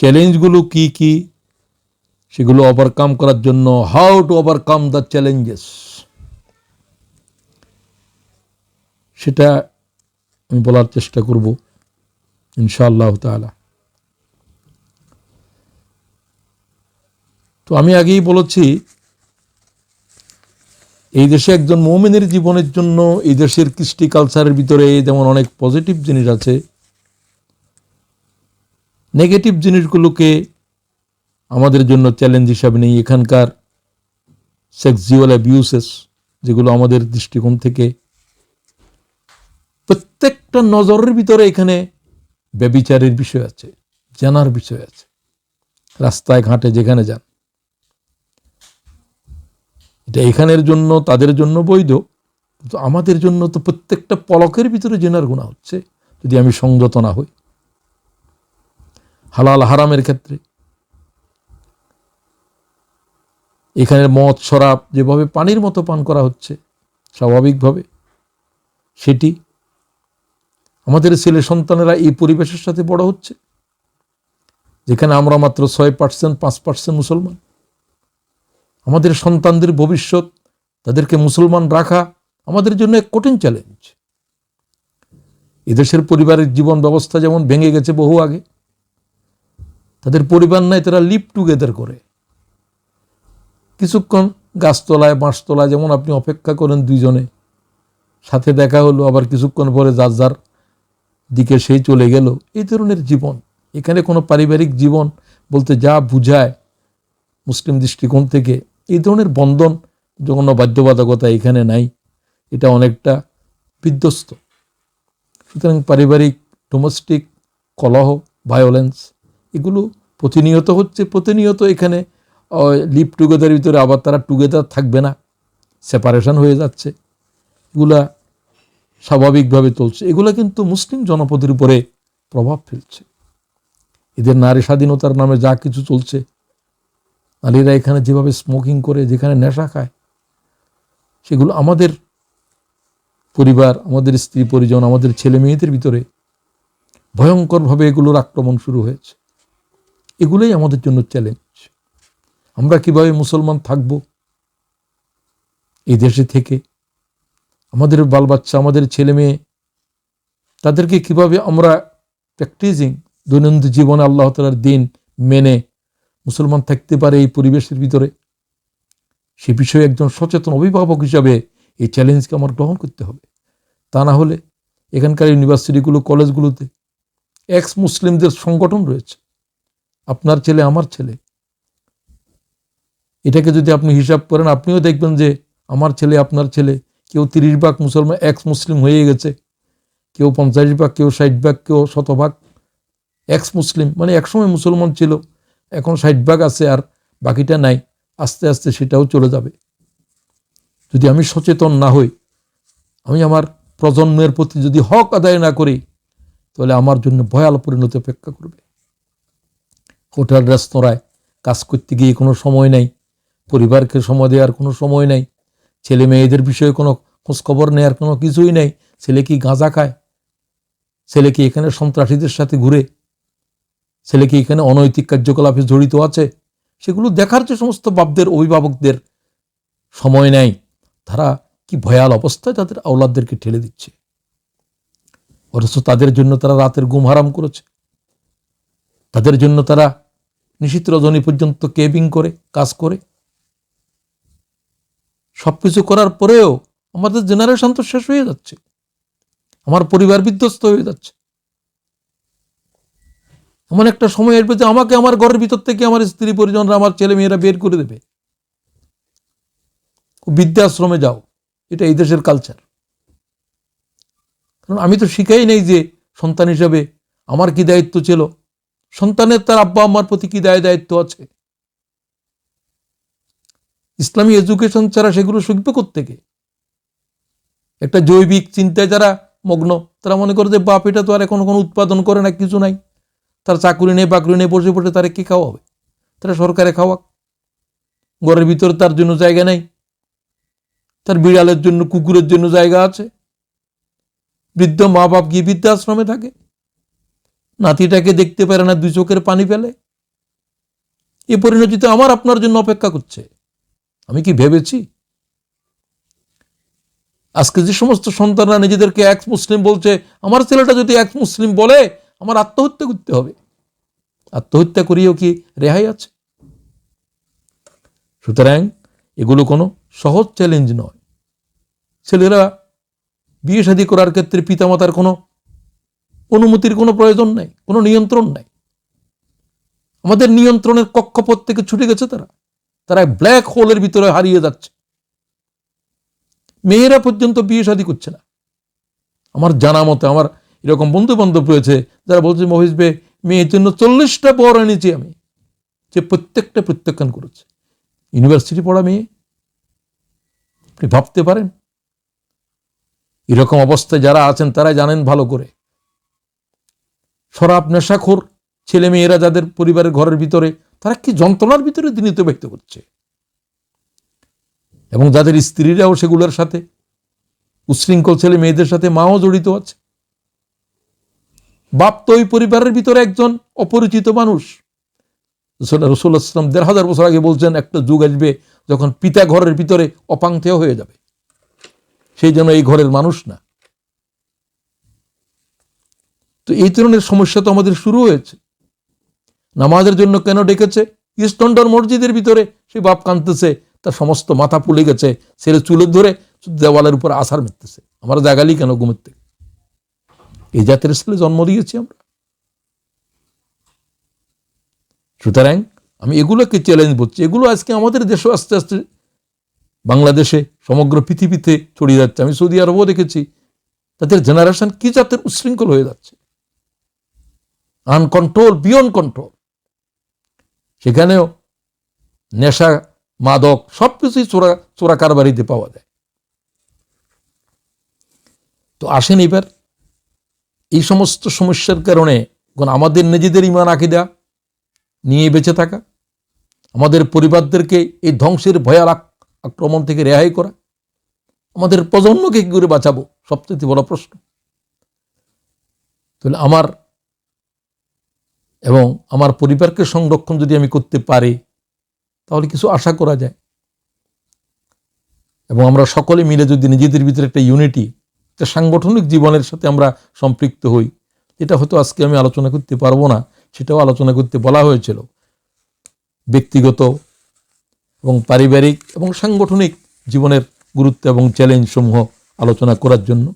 চ্যালেঞ্জগুলো কি কি সেগুলো ওভারকাম করার জন্য, how to overcome the challenges, সেটা আমি বলার চেষ্টা করব ইনশাআল্লাহ তাআলা। তো আমি আগেই বলেছি, এই দেশে একজন মুমিনের জীবনের জন্য এই দেশের কৃষ্টি কালচারের ভিতরে যেমন অনেক পজিটিভ জিনিস আছে, নেগেটিভ জিনিসগুলোকে আমাদের জন্য চ্যালেঞ্জ হিসাবে নেই। এখানকার সেক্সুয়াল অ্যাবিউসেস, যেগুলো আমাদের দৃষ্টিকোণ থেকে প্রত্যেকটা নজরের ভিতরে এখানে ব্যভিচারের বিষয় আছে, জানার বিষয় আছে, রাস্তায় ঘাটে যেখানে যান। এটা এখানের জন্য তাদের জন্য বৈধ, কিন্তু আমাদের জন্য তো প্রত্যেকটা পলকের ভিতরে জেনার গুনাহ হচ্ছে যদি আমি সংযত না হই। হালাল হারামের ক্ষেত্রে এখানে মদ শরাব যেভাবে পানির মতো পান করা হচ্ছে স্বাভাবিকভাবে, সেটি আমাদের ছেলে সন্তানেরা এই পরিবেশের সাথে বড় হচ্ছে, যেখানে আমরা মাত্র 6%, 5% মুসলমান। আমাদের সন্তানদের ভবিষ্যৎ, তাদেরকে মুসলমান রাখা আমাদের জন্য এক কঠিন চ্যালেঞ্জ। এদেশের পরিবারের জীবন ব্যবস্থা যেমন ভেঙে গেছে বহু আগে, তাদের পরিবার নাই, তারা লিভ টুগেদার করে কিছুক্ষণ গাছতলায় বাঁশতলায়, যেমন আপনি অপেক্ষা করেন দুইজনে, সাথে দেখা হলো, আবার কিছুক্ষণ পরে যার যার দিকে সেই চলে গেল, এই ধরনের জীবন। এখানে কোনো পারিবারিক জীবন বলতে যা বুঝায় মুসলিম দৃষ্টিকোণ থেকে, এই ধরনের বন্ধন, কোনো বাধ্যবাধকতা এখানে নাই, এটা অনেকটা বিধ্বস্ত। সুতরাং পারিবারিক ডোমেস্টিক কলহ, ভায়োলেন্স, এগুলো প্রতিনিয়ত হচ্ছে। প্রতিনিয়ত এখানে লিভ টুগেদারের ভিতরে আবার তারা টুগেদার থাকবে না, সেপারেশন হয়ে যাচ্ছে, এগুলা স্বাভাবিকভাবে চলছে। এগুলা কিন্তু মুসলিম জনপদের উপরে প্রভাব ফেলছে। এদের নারী স্বাধীনতার নামে যা কিছু চলছে, নারীরা এখানে যেভাবে স্মোকিং করে, যেখানে নেশা খায়, সেগুলো আমাদের পরিবার, আমাদের স্ত্রী পরিজন, আমাদের ছেলে মেয়েদের ভিতরে ভয়ঙ্করভাবে এগুলোর আক্রমণ শুরু হয়েছে। এগুলোই আমাদের জন্য চ্যালেঞ্জ। আমরা কিভাবে মুসলমান থাকব এই দেশে থেকে, আমাদের বাল বাচ্চা, আমাদের ছেলে মেয়ে, তাদেরকে কিভাবে আমরা প্র্যাকটিসিং দৈনন্দিন জীবনে আল্লাহ তাআলার দিন মেনে মুসলমান থাকতে পারে এই পরিবেশের ভিতরে, সে বিষয়ে একজন সচেতন অভিভাবক হিসাবে এই চ্যালেঞ্জকে আমার গ্রহণ করতে হবে। তা না হলে এখানকার ইউনিভার্সিটিগুলো, কলেজগুলোতে এক্স মুসলিমদের সংগঠন রয়েছে, আপনার ছেলে আমার ছেলে। এটাকে যদি আপনি হিসাব করেন, আপনিও দেখবেন যে আমার ছেলে আপনার ছেলে, কেউ 30% মুসলমান এক্স মুসলিম হয়ে গেছে, কেউ 50%, কেউ 60%, কেউ 100% এক্স মুসলিম। মানে একসময় মুসলমান ছিল, এখন 60% আছে আর বাকিটা নাই। আস্তে আস্তে সেটাও চলে যাবে। যদি আমি সচেতন না হই, আমি আমার প্রজন্মের প্রতি যদি হক আদায় না করি, তাহলে আমার জন্য ভয়াল পরিণতি অপেক্ষা করবে। হোটেল রেস্তোরাঁয় কাজ করতে গিয়ে কোনো সময় নেই, পরিবারকে সময় দেওয়ার কোনো সময় নেই, ছেলে মেয়েদের বিষয়ে কোনো খোঁজখবর নেওয়ার কোনো কিছুই নেই। ছেলে কি গাঁজা খায়, ছেলে কি এখানে সন্ত্রাসীদের সাথে ঘুরে, ছেলে কি এখানে অনৈতিক কার্যকলাপে জড়িত আছে, সেগুলো দেখার যে সমস্ত বাপদের, অভিভাবকদের সময় নেই। তারা কি ভয়াল অবস্থায় তাদের আওলাদদেরকে ঠেলে দিচ্ছে, অথচ তাদের জন্য তারা রাতের ঘুম হারাম করেছে। তাদের জন্য তারা নিশীথ রজনী পর্যন্ত কেবিং করে কাজ করে। সবকিছু করার পরেও আমাদের জেনারেশন তো শেষ হয়ে যাচ্ছে, আমার পরিবার বিধ্বস্ত হয়ে যাচ্ছে। এমন একটা সময় আসবে যে আমাকে আমার ঘরের ভিতর থেকে আমার স্ত্রী পরিজনরা, আমার ছেলে মেয়েরা বের করে দেবে, বৃদ্ধাশ্রমে যাও। এটা এই দেশের কালচার। কারণ আমি তো শিখাই নেই যে সন্তান হিসাবে আমার কি দায়িত্ব ছিল, সন্তানের তার আব্বা আম্মার প্রতি কি দায়িত্ব আছে। ইসলামী এডুকেশন ছাড়া সেগুলো শিখবে কোত্থেকে? একটা জৈবিক চিন্তায় যারা মগ্ন, তারা মনে করে যে বাপ এটা তো আর এখন কোনো উৎপাদন করে না, কিছু নাই, তার চাকুরি নেই বাকরি নেই, বসে বসে তারা কি খাওয়াবে? তারা সরকারে খাওয়াক, ঘরের ভিতরে তার জন্য জায়গা নেই, তার বিড়ালের জন্য, কুকুরের জন্য জায়গা আছে। বৃদ্ধ মা বাপ গিয়ে বৃদ্ধাশ্রমে থাকে, নাতিটাকে দেখতে পারে না, দুই চোখের পানি ফেলে। এই পরিণতিতে আমার আপনার জন্য অপেক্ষা করছে। আমি কি ভেবেছি? আজকে যে সমস্ত সন্তানরা নিজেদেরকে এক্স মুসলিম বলছে, আমার ছেলেটা যদি এক্স মুসলিম বলে আমার আত্মহত্যা করতে হবে, আত্মহত্যা করিয়েও কি রেহাই আছে? সুতরাং এগুলো কোনো সহজ চ্যালেঞ্জ নয়। ছেলেরা বিয়ে শাদী করার ক্ষেত্রে পিতামাতার কোনো অনুমতির কোনো প্রয়োজন নাই, কোনো নিয়ন্ত্রণ নাই। আমাদের নিয়ন্ত্রণের কক্ষপথ থেকে ছুটে গেছে তারা ব্ল্যাক হোলের ভিতরে হারিয়ে যাচ্ছে। মেয়েরা পর্যন্ত বিয়ে শাদী করছে না। আমার জানা মতে আমার এরকম বন্ধু বান্ধব রয়েছে যারা বলছে, মহিষ বে মেয়ের জন্য 40টা বর এনেছি আমি, যে প্রত্যেকটা প্রত্যাখ্যান করেছে। ইউনিভার্সিটি পড়া মেয়ে, আপনি ভাবতে পারেন? এরকম অবস্থায় যারা আছেন তারা জানেন ভালো করে, শরাব নেশাখোর ছেলে মেয়েরা যাদের পরিবারের ঘরের ভিতরে, তারা কি যন্ত্রণার ভিতরে দিন অতিবাহিত করছে, এবং যাদের স্ত্রীরাও সেগুলোর সাথে, উচ্ছৃঙ্খল ছেলে মেয়েদের সাথে মাও জড়িত আছে। বাপ তো ওই পরিবারের ভিতরে একজন অপরিচিত মানুষ। রাসূলুল্লাহ সাল্লাল্লাহু আলাইহি ওয়াসাল্লাম ১,৫০০ বছর আগে বলছেন, একটা যুগ আসবে যখন পিতা ঘরের ভিতরে অপাংথেয় হয়ে যাবে, সেই জন্য এই ঘরের মানুষ না। তো এই ধরনের সমস্যা তো আমাদের শুরু হয়েছে। নামাজের জন্য কেন ডেকেছে? ইস্টন্ডর মসজিদের ভিতরে সেই বাপ কাঁদতেছে, তার সমস্ত মাথা পুলে গেছে, ছেলে চুলে ধরে দেওয়ালের উপর আছাড় মারতেছে, আমার জাগালি কেন ঘুমের থেকে? এই জাতের ছেলে জন্ম দিয়েছি আমরা। সুতরাং আমি এগুলোকে চ্যালেঞ্জ বলছি। এগুলো আজকে আমাদের দেশে আস্তে আস্তে, বাংলাদেশে, সমগ্র পৃথিবীতে ছড়িয়ে যাচ্ছে। আমি সৌদি আরবও দেখেছি, তাদের জেনারেশন কি জাতের উচ্ছৃঙ্খল হয়ে যাচ্ছে, আনকন্ট্রোল, বিয়ন্ড কন্ট্রোল। সেখানেও নেশা, মাদক সবকিছুই চোরা কারবারিতে পাওয়া যায়। তো আসেন এবার এই সমস্ত সমস্যার কারণে আমাদের নিজেদের ঈমান আকীদা নিয়ে বেঁচে থাকা, আমাদের পরিবারদেরকে এই ধ্বংসের ভয়াল আক্রমণ থেকে রেহাই করা, আমাদের প্রজন্মকে কি করে বাঁচাবো, সবচেয়ে বড় প্রশ্ন। তাহলে আমার এবং আমার পরিবারকে সংরক্ষণ যদি আমি করতে পারি, তাহলে কিছু আশা করা যায়। এবং আমরা সকলে মিলে যদি নিজেদের ভিতরে একটা ইউনিটি, একটা সাংগঠনিক জীবনের সাথে আমরা সম্পৃক্ত হই, এটা হয়তো আজকে আমি আলোচনা করতে পারবো না, সেটাও আলোচনা করতে বলা হয়েছিল। ব্যক্তিগত এবং পারিবারিক এবং সাংগঠনিক জীবনের গুরুত্ব এবং চ্যালেঞ্জ সমূহ আলোচনা করার জন্য।